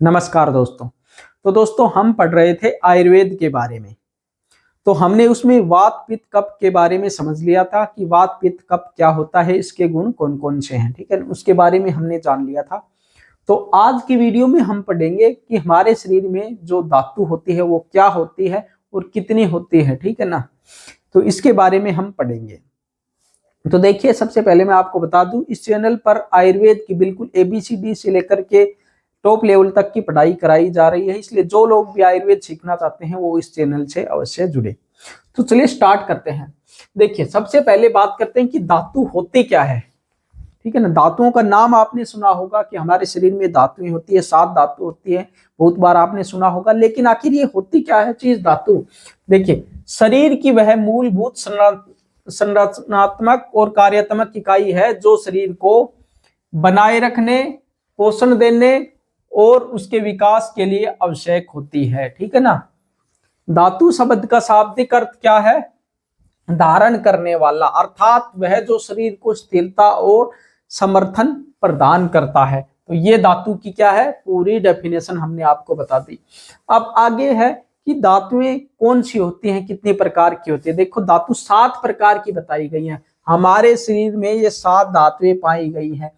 नमस्कार दोस्तों। तो दोस्तों हम पढ़ रहे थे आयुर्वेद के बारे में। तो हमने उसमें वात पित्त कफ के बारे में समझ लिया था कि वात पित्त कफ क्या होता है, इसके गुण कौन कौन से हैं। ठीक है, उसके बारे में हमने जान लिया था। तो आज की वीडियो में हम पढ़ेंगे कि हमारे शरीर में जो धातु होती है वो क्या होती है और कितनी होती है। ठीक है ना, तो इसके बारे में हम पढ़ेंगे। तो देखिए, सबसे पहले मैं आपको बता दूं, इस चैनल पर आयुर्वेद की बिल्कुल ABCD से लेकर के टॉप लेवल तक की पढ़ाई कराई जा रही है। इसलिए जो लोग भी आयुर्वेद सीखना चाहते हैं वो इस चैनल से अवश्य जुड़े। तो चलिए स्टार्ट करते हैं। देखिए, सबसे पहले बात करते हैं कि धातु होते क्या है। ठीक है ना, धातुओं का नाम आपने सुना होगा कि हमारे शरीर में धातुएं होती है, 7 धातु होती है, बहुत बार आपने सुना होगा। लेकिन आखिर ये होती क्या है चीज धातु? देखिए, शरीर की वह मूलभूत संरचनात्मक और कार्यात्मक इकाई है जो शरीर को बनाए रखने, पोषण देने और उसके विकास के लिए आवश्यक होती है। ठीक है ना, धातु शब्द का शाब्दिक अर्थ क्या है? धारण करने वाला, अर्थात वह जो शरीर को स्थिरता और समर्थन प्रदान करता है। तो ये धातु की क्या है, पूरी डेफिनेशन हमने आपको बता दी। अब आगे है कि धातुएं कौन सी होती हैं, कितने प्रकार की होती है। देखो, धातु 7 प्रकार की बताई गई हैं। हमारे शरीर में ये 7 धातुएं पाई गई हैं,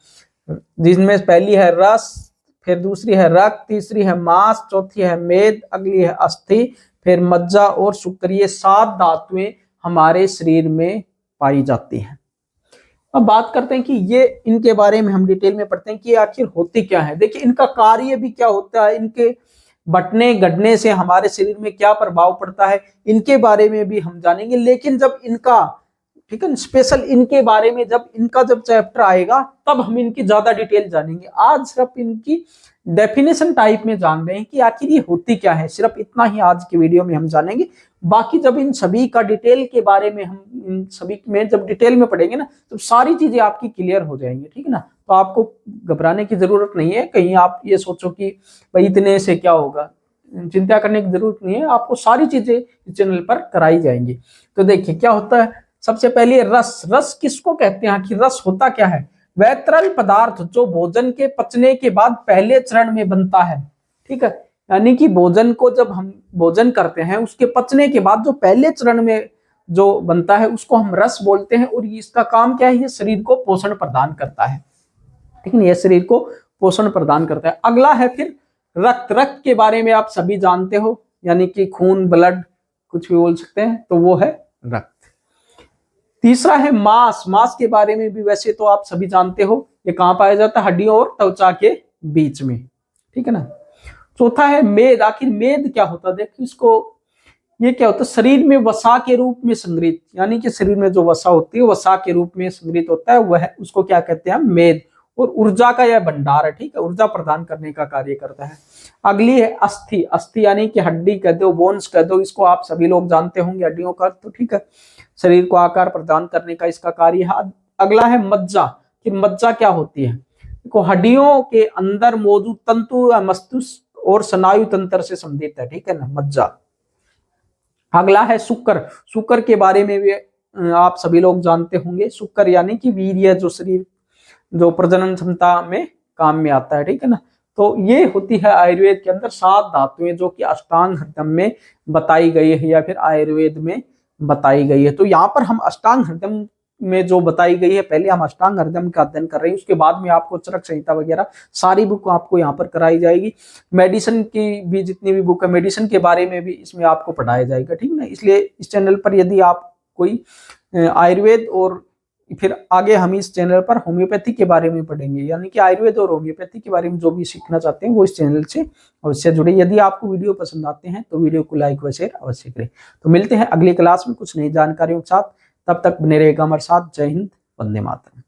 जिसमें पहली है रस, फिर दूसरी है रक्त, तीसरी है मांस, चौथी है मेद, अगली है अस्थि, फिर मज्जा और शुक्र। ये 7 धातुएं हमारे शरीर में पाई जाती हैं। अब बात करते हैं कि ये इनके बारे में हम डिटेल में पढ़ते हैं कि आखिर होती क्या है। देखिए, इनका कार्य भी क्या होता है, इनके बटने गढ़ने से हमारे शरीर में क्या प्रभाव पड़ता है, इनके बारे में भी हम जानेंगे। लेकिन जब इनका, ठीक है, स्पेशल इनके बारे में जब चैप्टर आएगा तब हम इनकी ज्यादा डिटेल जानेंगे। आज सिर्फ इनकी डेफिनेशन टाइप में जान रहे हैं कि आखिर ये होती क्या है, सिर्फ इतना ही आज की वीडियो में हम जानेंगे। बाकी जब इन सभी का डिटेल के बारे में हम इन सभी में जब डिटेल में पढ़ेंगे ना, तो सारी चीजें आपकी क्लियर हो जाएंगी। ठीक है ना, तो आपको घबराने की जरूरत नहीं है, कहीं आप ये सोचो कि भाई इतने से क्या होगा, चिंता करने की जरूरत नहीं है। आपको सारी चीजें इस चैनल पर कराई जाएंगी। तो देखिए क्या होता है। सबसे पहले रस। रस किसको कहते हैं, कि रस होता क्या है? वह तरल पदार्थ जो भोजन के पचने के बाद पहले चरण में बनता है। ठीक है, यानी कि भोजन को जब हम भोजन करते हैं, उसके पचने के बाद जो पहले चरण में जो बनता है उसको हम रस बोलते हैं। और इसका काम क्या है, ये शरीर को पोषण प्रदान करता है। ठीक है, ये शरीर को पोषण प्रदान करता है। अगला है फिर रक्त। रक्त के बारे में आप सभी जानते हो, यानी कि खून, ब्लड, कुछ भी बोल सकते हैं, तो वो है रक्त। तीसरा है मांस। मांस के बारे में भी वैसे तो आप सभी जानते हो, ये कहां पाया जाता है? हड्डियों और त्वचा के बीच में। ठीक है ना। चौथा है मेद। आखिर मेद क्या होता है? देखिए इसको, ये क्या होता है? शरीर में वसा के रूप में संग्रहित, यानी कि शरीर में जो वसा होती है वसा के रूप में संग्रहित होता है, वह उसको क्या कहते हैं? मेद। और ऊर्जा का यह भंडार है। ठीक है, ऊर्जा प्रदान करने का कार्य करता है। अगली है अस्थि। अस्थि यानी कि हड्डी कह दो, बोन्स कह दो, इसको आप सभी लोग जानते होंगे, हड्डियों का। तो ठीक है, शरीर को आकार प्रदान करने का इसका कार्य है। अगला है मज्जा। कि मज्जा क्या होती है? देखो, हड्डियों के अंदर मौजूद तंतु या मस्तिष्क और स्नायु तंत्र से संबंधित है। ठीक है ना, मज्जा। अगला है शुक्र। शुक्र के बारे में भी आप सभी लोग जानते होंगे। शुक्र यानी कि वीर्य, जो शरीर जो प्रजनन क्षमता में काम में आता है। ठीक है ना, तो ये होती है आयुर्वेद के अंदर 7 धातुएं जो कि अष्टांग हृदय में बताई गई है या फिर आयुर्वेद में बताई गई है। तो यहाँ पर हम अष्टांग हृदय में जो बताई गई है, पहले हम अष्टांग हृदय का अध्ययन कर रहे हैं, उसके बाद में आपको चरक संहिता वगैरह सारी बुक आपको यहाँ पर कराई जाएगी। मेडिसिन की भी जितनी भी बुक है, मेडिसिन के बारे में भी इसमें आपको पढ़ाया जाएगा। ठीक है ना, इसलिए इस चैनल पर यदि आप कोई आयुर्वेद, और फिर आगे हम इस चैनल पर होम्योपैथी के बारे में पढ़ेंगे, यानी कि आयुर्वेद और होम्योपैथी के बारे में जो भी सीखना चाहते हैं वो इस चैनल से अवश्य जुड़े। यदि आपको वीडियो पसंद आते हैं तो वीडियो को लाइक व शेयर अवश्य करें। तो मिलते हैं अगली क्लास में कुछ नई जानकारियों के साथ। तब तक बने रहेगा हमारे साथ। जय हिंद, वंदे मातरम।